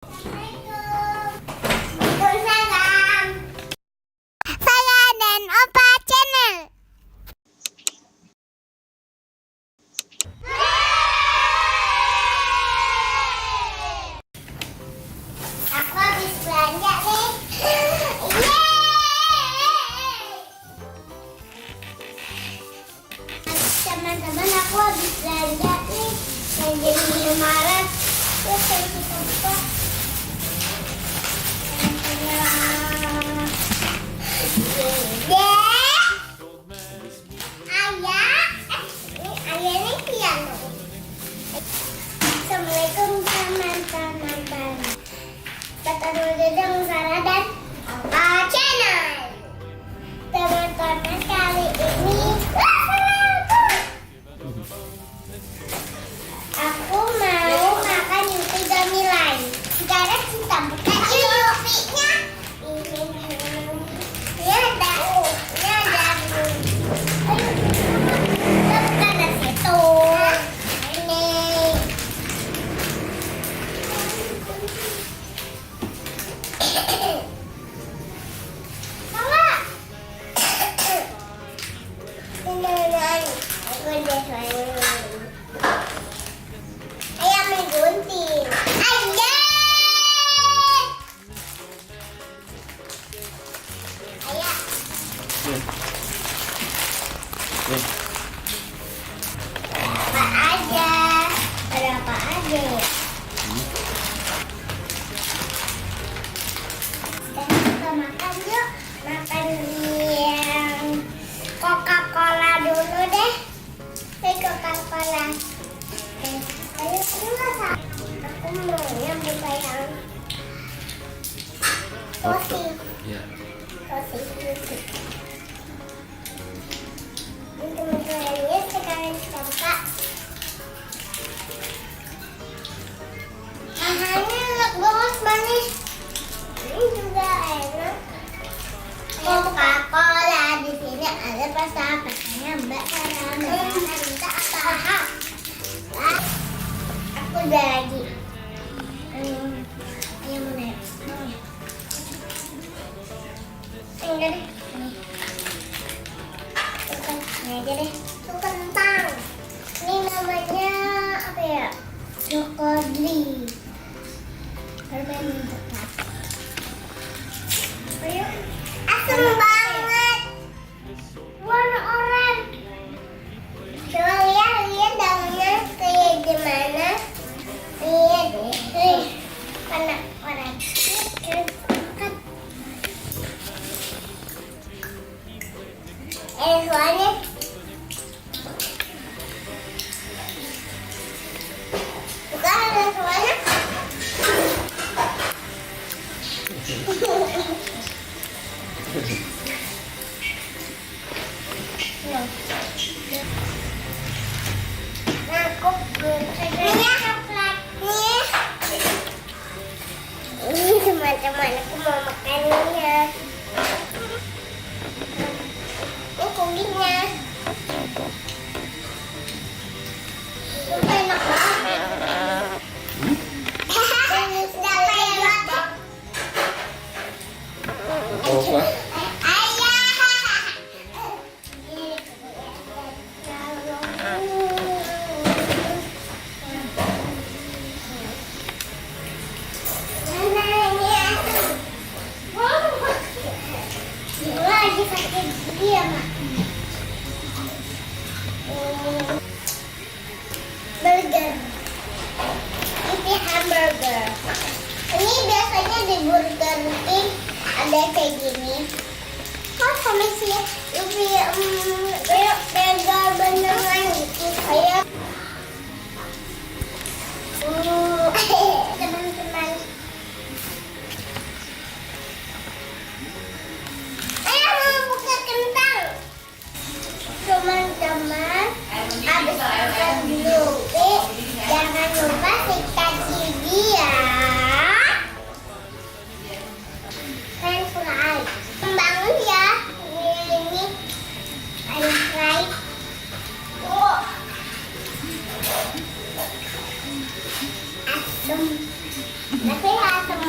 Waalaikumsalam. Saya dan Opa Channel. Aku habis belanja nih. Teman-teman, aku habis belanja nih. Belanja di Indomaret. Terus saya kita buka. Ayah ini piano. Assalamualaikum teman-teman. Ketemu Dedeng, Sarah dan Opa Channel. Teman-teman, kali ini aku mau makan Yupi Gamilan. Sekarang kita buka Yupi-nya. Ini ada. Bukan dari situ. Ini. Mama. Ini. Aku udah sayang. Ayam menggunting. Ayah. Ayah. Apa aja? Ada apa aja? Sekarang kita makan yuk. Makan yang Coca-Cola dulu deh. Coca-Cola. Ayo keluar. Aku maunya buka yang tosi. Tosi. Teman-temannya sekarang kita buka. Makannya enak banget, manis. Ini juga enak. Coca-Cola di sini ada pasangannya Mbak Sarah. Minta apa? Aku udah lagi. Yang mana ya? Enggak deh. Ini aja deh. Itu kentang. Ini namanya apa ya? Chokodri. Permen coklat. Ayo. Asam banget. Warna oranye. Coba lihat daunnya kayak gimana. Lihat deh. Warna oranye. Soalnya bukan ada soalnya. Nah, aku ini coklatnya. Ini teman-teman, aku mau makannya. Kuningnya enak banget. Lagi sakit dia mah. Burger. Ini hamburger. Ini biasanya di Burger King ada kayak gini. Kok sama sih burger beneran gitu kayak teman-teman. Ayo mau buka kentang. Teman-teman, habis makan Yupi, jangan lupa sikat gigi ya. French fry. Bangun ya. Ini French fry.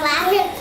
lahir